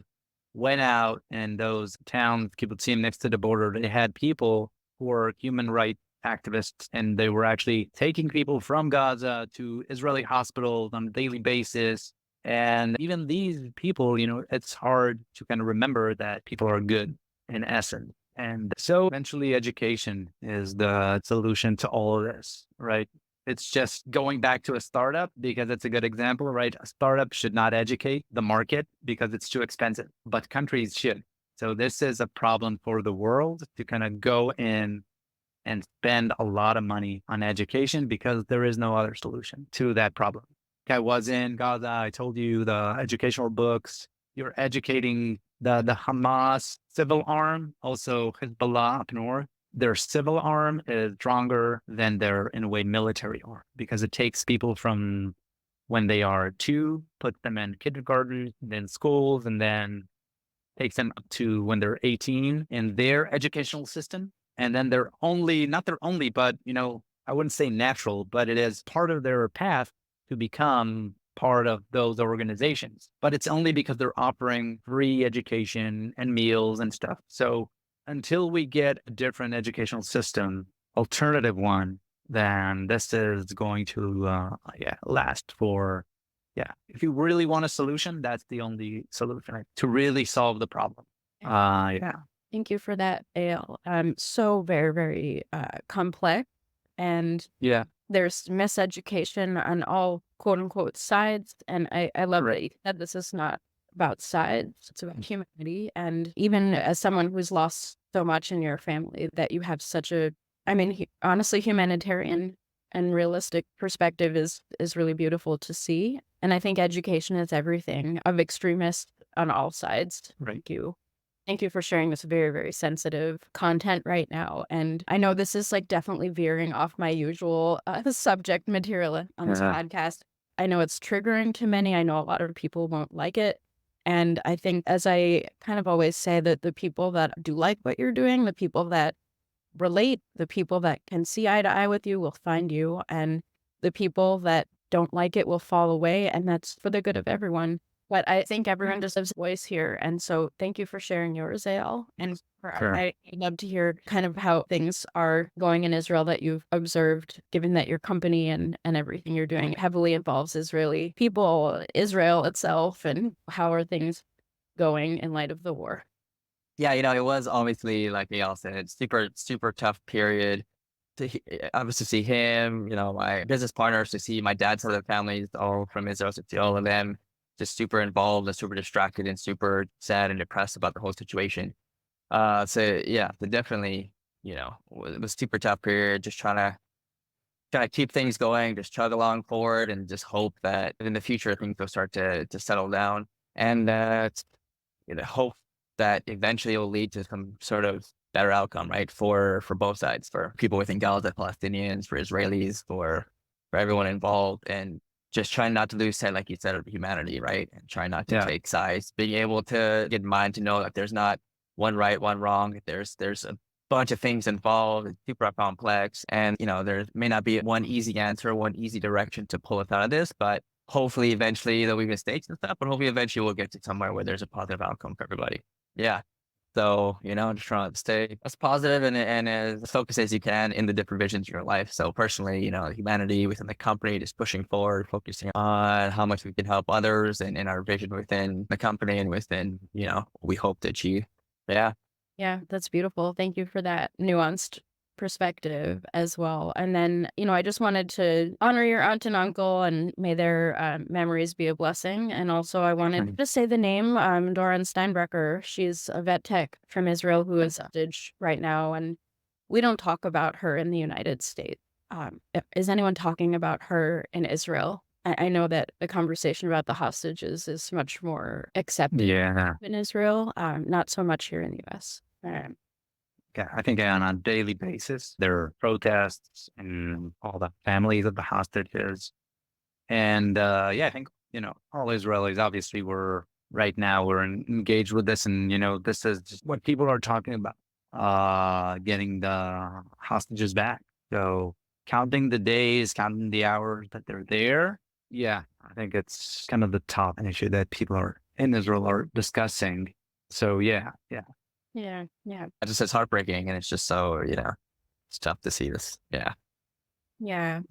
went out in those towns, kibbutzim next to the border. They had people who were human rights activists, and they were actually taking people from Gaza to Israeli hospitals on a daily basis. And even these people, it's hard to kind of remember that people are good in essence. And so eventually education is the solution to all of this, right? It's just going back to a startup because it's a good example, right? A startup should not educate the market because it's too expensive, but countries should. So this is a problem for the world to kind of go in and spend a lot of money on education because there is no other solution to that problem. I was in Gaza. I told you the educational books. You're educating the Hamas civil arm, also Hezbollah up north. Their civil arm is stronger than their, in a way, military arm because it takes people from when they are 2, puts them in kindergarten, then schools, and then takes them up to when they're 18 in their educational system. And then they're only, not their only, but, I wouldn't say natural, but it is part of their path to become part of those organizations. But it's only because they're offering free education and meals and stuff. So until we get a different educational system, alternative one, then this is going to, last for, if you really want a solution, that's the only solution to really solve the problem. Thank you for that, Eyal. So very, very complex. And there's miseducation on all quote unquote sides. And I love that this is not about sides, it's about humanity. And even as someone who's lost so much in your family, that you have such a, honestly, humanitarian and realistic perspective is really beautiful to see. And I think education is everything of extremists on all sides. Right. Thank you. Thank you for sharing this very, very sensitive content right now. And I know this is like definitely veering off my usual subject material on this podcast. I know it's triggering to many. I know a lot of people won't like it. And I think, as I kind of always say, that the people that do like what you're doing, the people that relate, the people that can see eye to eye with you will find you. And the people that don't like it will fall away. And that's for the good of everyone. But I think everyone deserves a voice here. And so thank you for sharing yours, Eyal. And Sure. I'd love to hear kind of how things are going in Israel that you've observed, given that your company and everything you're doing heavily involves Israeli people, Israel itself, and how are things going in light of the war? Yeah, it was obviously, like Eyal said, super, super tough period to obviously see him, my business partners, to see my dad's side of the families, all from Israel, to see all of them just super involved and super distracted and super sad and depressed about the whole situation. So yeah, definitely, it was super tough period, just trying to keep things going, just chug along forward and just hope that in the future things will start to settle down. And hope that eventually it will lead to some sort of better outcome, right? For both sides, for people within Gaza, Palestinians, for Israelis, for everyone involved, and just trying not to lose sight, like you said, of humanity, right? And trying not to take sides, being able to get in mind to know that there's not one right, one wrong. There's a bunch of things involved. It's super complex, and there may not be one easy answer, one easy direction to pull us out of this, but hopefully eventually there'll be mistakes and stuff, but hopefully eventually we'll get to somewhere where there's a positive outcome for everybody. Yeah. So, just trying to stay as positive and as focused as you can in the different visions of your life. So personally, humanity within the company, just pushing forward, focusing on how much we can help others and in our vision within the company and within, what we hope to achieve. Yeah. Yeah, that's beautiful. Thank you for that nuanced perspective as well. And then, I just wanted to honor your aunt and uncle, and may their memories be a blessing. And also I wanted to say the name, Doran Steinbrecher. She's a vet tech from Israel who is hostage right now. And we don't talk about her in the United States. Is anyone talking about her in Israel? I know that the conversation about the hostages is much more accepted in Israel, not so much here in the US. Yeah, I think on a daily basis, there are protests and all the families of the hostages. And I think, all Israelis, obviously, we're engaged with this. And, this is just what people are talking about, getting the hostages back. So counting the days, counting the hours that they're there. Yeah, I think it's kind of the top issue that people in Israel are discussing. So, yeah. Yeah. It's heartbreaking, and it's just so, it's tough to see this. Yeah.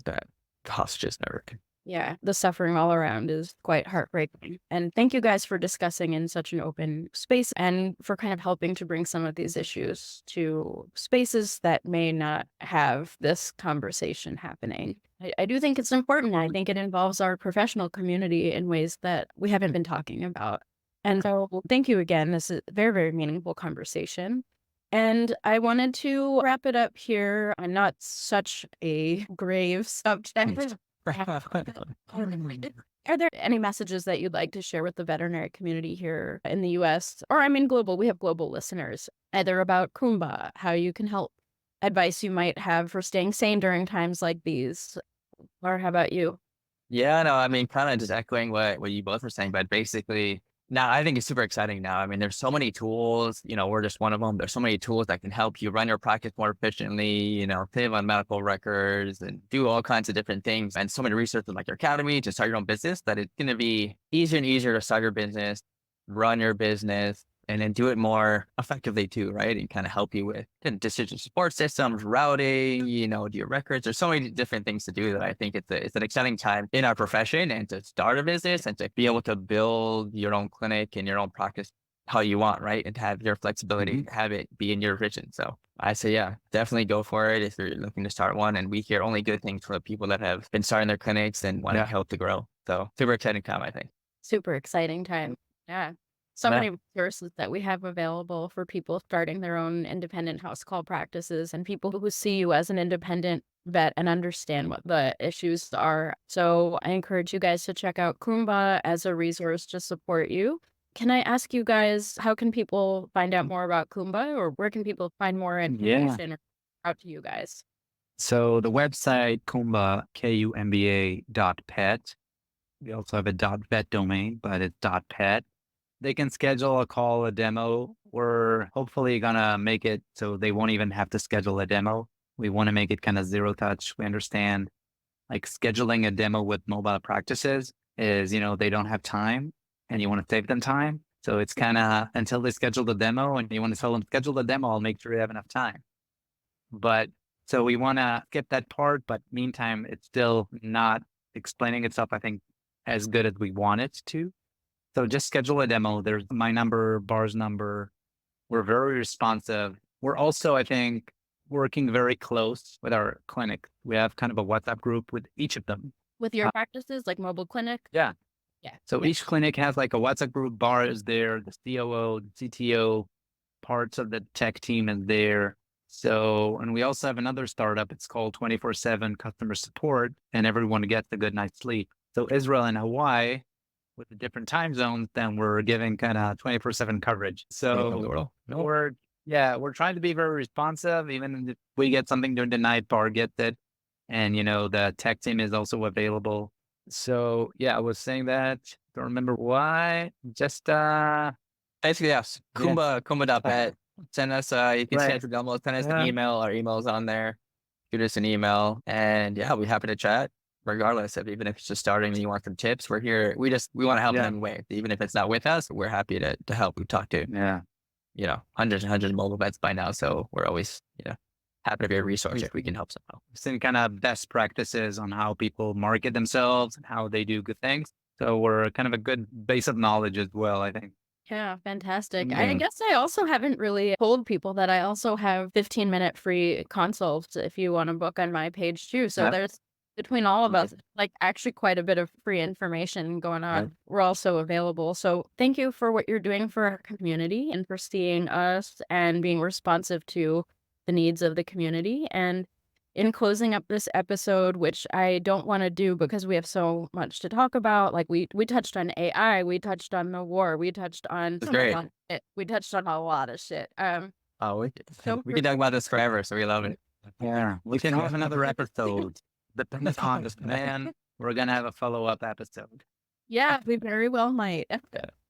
That the hostages never can. Yeah, the suffering all around is quite heartbreaking. And thank you guys for discussing in such an open space and for kind of helping to bring some of these issues to spaces that may not have this conversation happening. I do think it's important. I think it involves our professional community in ways that we haven't been talking about. And so thank you again. This is a very, very meaningful conversation. And I wanted to wrap it up here on not such a grave subject. Are there any messages that you'd like to share with the veterinary community here in the US, or global? We have global listeners, either about Kumba, how you can help, advice you might have for staying sane during times like these, or how about you? Yeah, no, kind of just echoing what you both were saying, but basically, now I think it's super exciting now. There's so many tools, we're just one of them. There's so many tools that can help you run your practice more efficiently, save on medical records and do all kinds of different things. And so many resources like your academy to start your own business, that it's going to be easier and easier to start your business, run your business, and then do it more effectively too, right? And kind of help you with decision support systems, routing, do your records. There's so many different things to do that I think it's an exciting time in our profession, and to start a business and to be able to build your own clinic and your own practice how you want, right? And to have your flexibility, have it be in your vision. So I say, yeah, definitely go for it if you're looking to start one. And we hear only good things from the people that have been starting their clinics and want to help to grow. So super exciting time, I think. Super exciting time. Yeah. So many resources that we have available for people starting their own independent house call practices, and people who see you as an independent vet and understand what the issues are. So I encourage you guys to check out Kumba as a resource to support you. can I ask you guys, how can people find out more about Kumba, or where can people find more information or out to you guys? So the website Kumba, KUMBA.pet. We also have a .vet domain, but it's .pet. They can schedule a call, a demo. We're hopefully gonna make it so they won't even have to schedule a demo. We want to make it kind of zero touch. We understand like scheduling a demo with mobile practices is, they don't have time and you want to save them time. So it's kind of until they schedule the demo and you want to tell them schedule the demo, I'll make sure you have enough time. But so we want to skip that part, but meantime, it's still not explaining itself, I think, as good as we want it to. So just schedule a demo. There's my number, Barr's number. We're very responsive. We're also, I think, working very close with our clinic. We have kind of a WhatsApp group with each of them. With your practices, like mobile clinic? Yeah. Yeah. So each clinic has like a WhatsApp group. Barr is there, the COO, the CTO, parts of the tech team is there. So, and we also have another startup. It's called 24/7 customer support, and everyone gets a good night's sleep. So Israel and Hawaii, with the different time zones, then we're giving kind of 24/7 coverage. So we're trying to be very responsive. Even if we get something during the night, Barr gets it. And, the tech team is also available. So yeah, I was saying that. Don't remember why. Just, basically, yes. Kumba.pet. Send us, you can send us demos, send us an email. Our email's on there. Shoot us an email. And yeah, we're happy to chat. Regardless of even if it's just starting and you want some tips, we're here. We want to help in any way. Even if it's not with us, we're happy to help. We've talked to, hundreds and hundreds of mobile vets by now. So we're always, happy to be a resource if we can help somehow. Seeing kind of best practices on how people market themselves and how they do good things. So we're kind of a good base of knowledge as well, I think. Yeah, fantastic. I guess I also haven't really told people that I also have 15-minute free consults if you want to book on my page too. So there's, between all of us, like actually quite a bit of free information going on. Right. We're also available. So thank you for what you're doing for our community and for seeing us and being responsive to the needs of the community. And in closing up this episode, which I don't want to do because we have so much to talk about, like we touched on AI, we touched on the war, we touched on we touched on a lot of shit. We can talk about this forever, so we love it. Yeah, we can have another episode. Depends on this man. We're gonna have a follow-up episode. Yeah, we very well might. Yeah.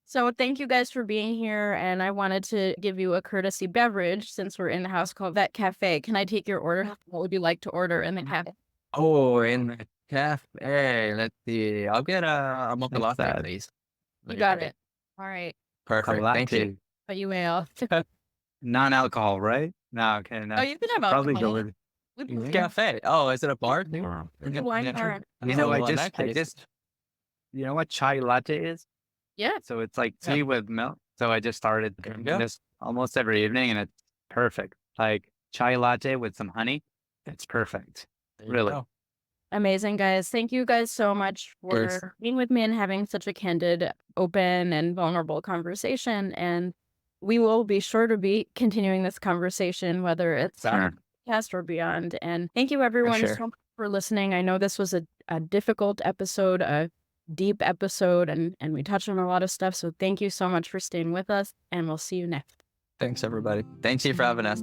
So thank you guys for being here, and I wanted to give you a courtesy beverage since we're in the House Call Vet Cafe. Can I take your order? What would you like to order in the cafe? Oh, in the cafe. Let's see. I'll get a mocha latte, please. You got it. All right. Perfect. Thank you. But you will. Non-alcohol, right? No, okay. Oh, you can have alcohol. Probably go with cafe. Oh, is it a bar? Wine bar. I just, you know what chai latte is? Yeah. So it's like tea with milk. So I just started this almost every evening, and it's perfect. Like chai latte with some honey. It's perfect. Really. Amazing, guys. Thank you guys so much for being with me and having such a candid, open, and vulnerable conversation. And we will be sure to be continuing this conversation, whether it's on the podcast or beyond. And thank you, everyone, so much for listening. I know this was a difficult episode, a deep episode, and we touched on a lot of stuff. So thank you so much for staying with us, and we'll see you next. Thanks, everybody. Thanks you for having us.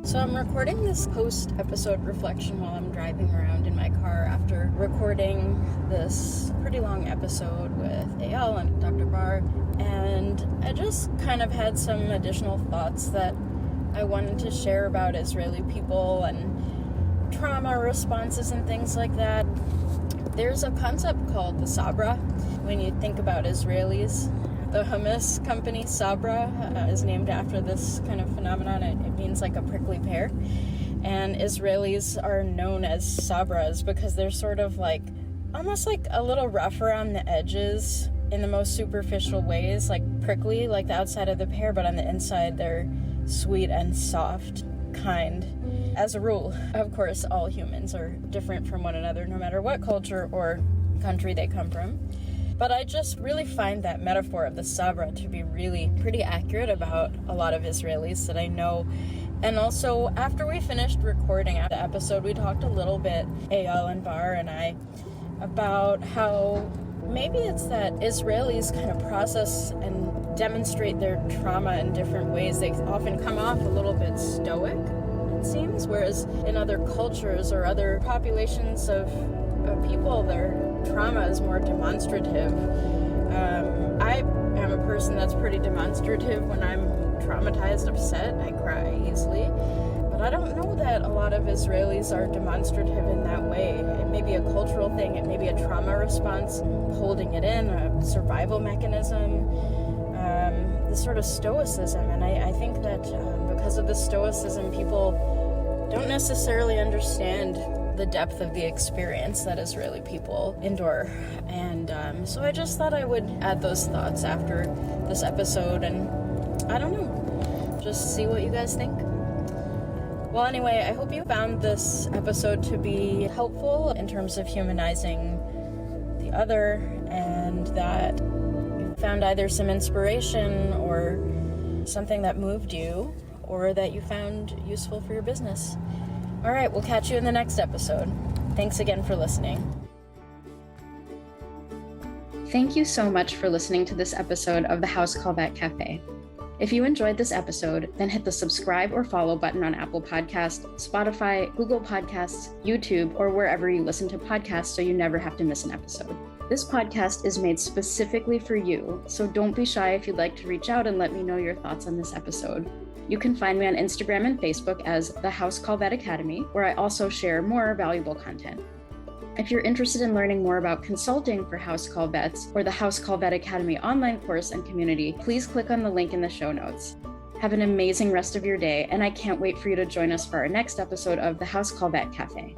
So I'm recording this post-episode reflection while I'm driving around in my car after recording this pretty long episode with Eyal and Dr. Barr, and I just kind of had some additional thoughts that I wanted to share about Israeli people and trauma responses and things like that. There's a concept called the Sabra. When you think about Israelis, the hummus company Sabra is named after this kind of phenomenon. It means like a prickly pear. And Israelis are known as Sabras because they're sort of like, almost like a little rough around the edges in the most superficial ways, like prickly, like the outside of the pear, but on the inside they're sweet and soft, kind. As a rule, of course, all humans are different from one another, no matter what culture or country they come from. But I just really find that metaphor of the Sabra to be really pretty accurate about a lot of Israelis that I know And also, after we finished recording the episode, we talked a little bit, Eyal and Barr and I, about how maybe it's that Israelis kind of process and demonstrate their trauma in different ways. They often come off a little bit stoic, it seems, whereas in other cultures or other populations of people, their trauma is more demonstrative. I am a person that's pretty demonstrative when I'm traumatized, upset. I cry easily. But I don't know that a lot of Israelis are demonstrative in that way. It may be a cultural thing. It may be a trauma response, holding it in, a survival mechanism, this sort of stoicism. And I think that because of the stoicism, people don't necessarily understand the depth of the experience that Israeli people endure. And so I just thought I would add those thoughts after this episode, and I don't know, just see what you guys think. Well, anyway, I hope you found this episode to be helpful in terms of humanizing the other, and that you found either some inspiration or something that moved you, or that you found useful for your business. All right, we'll catch you in the next episode. Thanks again for listening. Thank you so much for listening to this episode of the House Call Vet Cafe. If you enjoyed this episode, then hit the subscribe or follow button on Apple Podcasts, Spotify, Google Podcasts, YouTube, or wherever you listen to podcasts so you never have to miss an episode. This podcast is made specifically for you, so don't be shy if you'd like to reach out and let me know your thoughts on this episode. You can find me on Instagram and Facebook as The House Call Vet Academy, where I also share more valuable content. If you're interested in learning more about consulting for House Call Vets or the House Call Vet Academy online course and community, please click on the link in the show notes. Have an amazing rest of your day, and I can't wait for you to join us for our next episode of the House Call Vet Cafe.